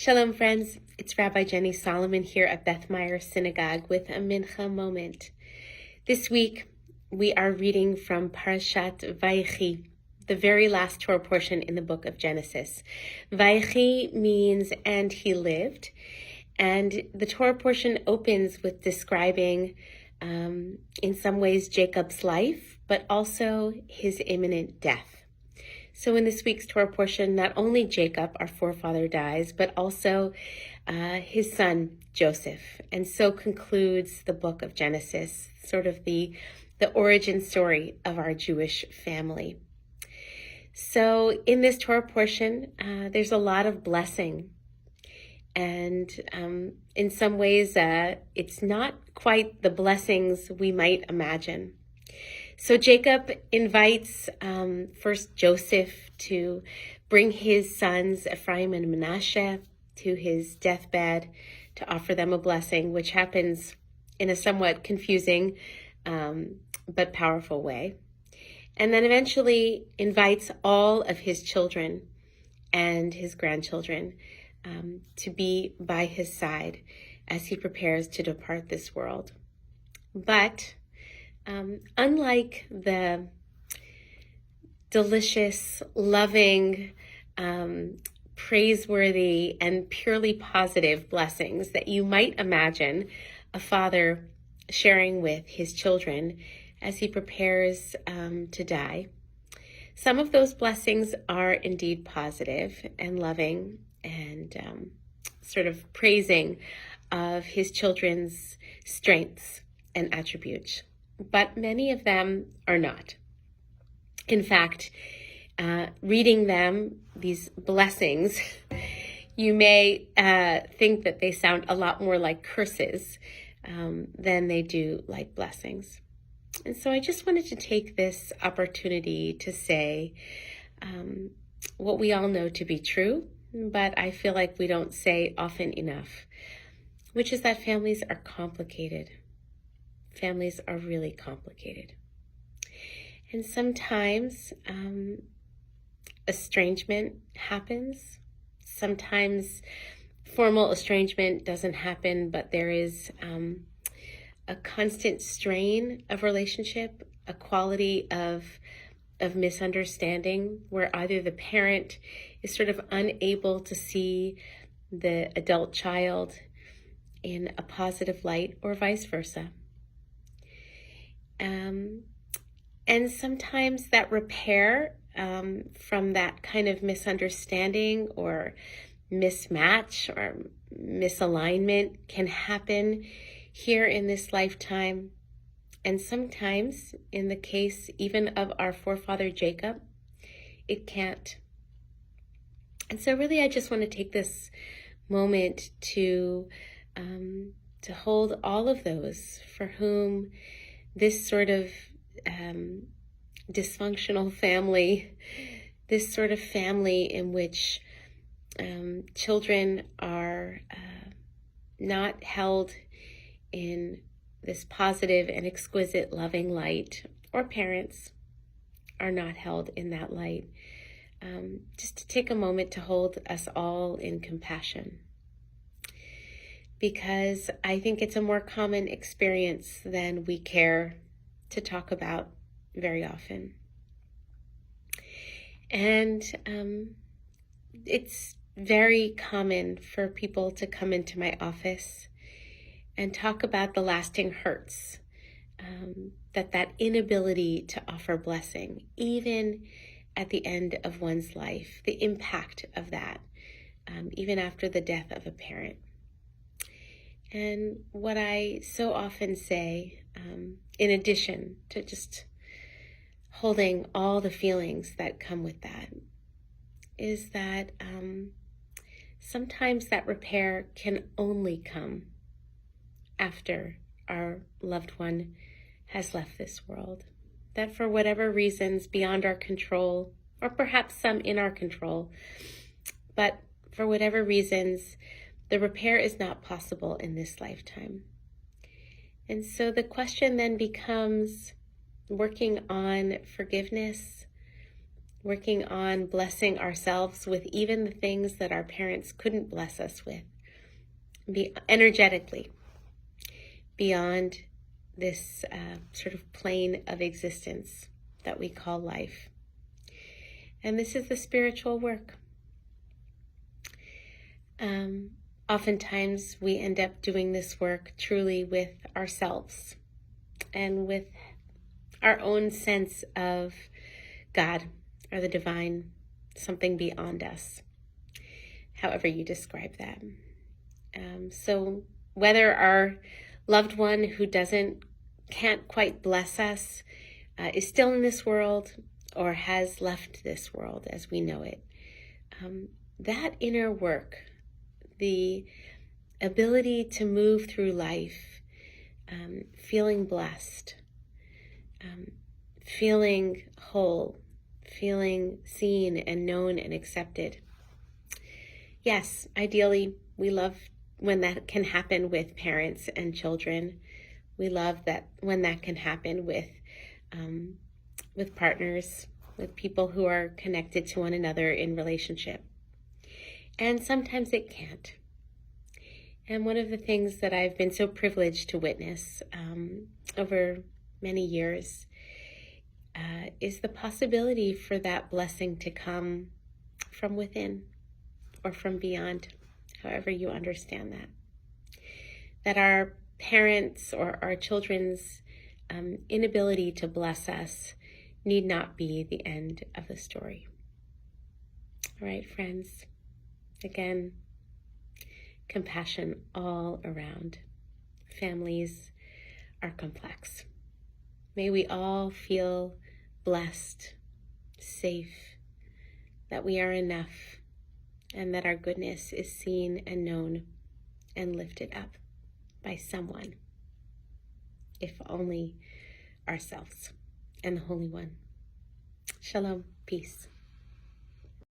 Shalom, friends. It's Rabbi Jenny Solomon here at Beth Meyer Synagogue with a Mincha moment. This week, we are reading from Parashat Vayechi, the very last Torah portion in the book of Genesis. Vayechi means, and he lived. And the Torah portion opens with describing, in some ways, Jacob's life, but also his imminent death. So in this week's Torah portion, not only Jacob, our forefather, dies, but also his son, Joseph. And so concludes the book of Genesis, sort of the origin story of our Jewish family. So in this Torah portion, there's a lot of blessing. And in some ways, it's not quite the blessings we might imagine. So Jacob invites first Joseph to bring his sons Ephraim and Manasseh to his deathbed to offer them a blessing, which happens in a somewhat confusing but powerful way. And then eventually invites all of his children and his grandchildren to be by his side as he prepares to depart this world. But unlike the delicious, loving, praiseworthy, and purely positive blessings that you might imagine a father sharing with his children as he prepares to die, some of those blessings are indeed positive and loving and sort of praising of his children's strengths and attributes. But many of them are not. In fact, reading them, these blessings, you may think that they sound a lot more like curses than they do like blessings. And so I just wanted to take this opportunity to say what we all know to be true, but I feel like we don't say often enough, which is that families are complicated. Families are really complicated. And sometimes estrangement happens. Sometimes formal estrangement doesn't happen, but there is a constant strain of relationship, a quality of misunderstanding where either the parent is sort of unable to see the adult child in a positive light or vice versa. And sometimes that repair from that kind of misunderstanding or mismatch or misalignment can happen here in this lifetime. And sometimes, in the case even of our forefather Jacob, it can't. And so really I just want to take this moment to hold all of those for whom this sort of dysfunctional family, this sort of family in which children are not held in this positive and exquisite loving light, or parents are not held in that light, just to take a moment to hold us all in compassion. Because I think it's a more common experience than we care to talk about very often. And it's very common for people to come into my office and talk about the lasting hurts, that inability to offer blessing, even at the end of one's life, the impact of that, even after the death of a parent. And what I so often say, in addition to just holding all the feelings that come with that, is that sometimes that repair can only come after our loved one has left this world. That for whatever reasons beyond our control, or perhaps some in our control, but for whatever reasons, the repair is not possible in this lifetime. And so the question then becomes working on forgiveness, working on blessing ourselves with even the things that our parents couldn't bless us with, be energetically beyond this sort of plane of existence that we call life. And this is the spiritual work. Oftentimes we end up doing this work truly with ourselves and with our own sense of God or the divine, something beyond us, however you describe that. So whether our loved one who can't quite bless us is still in this world or has left this world as we know it, that inner work, the ability to move through life, feeling blessed, feeling whole, feeling seen and known and accepted. Yes, ideally, we love when that can happen with parents and children. We love that when that can happen with partners, with people who are connected to one another in relationship. And sometimes it can't. And one of the things that I've been so privileged to witness over many years is the possibility for that blessing to come from within or from beyond, however you understand that. That our parents or our children's inability to bless us need not be the end of the story. All right, friends. Again, compassion all around. Families are complex. May we all feel blessed, safe, that we are enough, and that our goodness is seen and known and lifted up by someone, if only ourselves and the Holy One. Shalom, peace.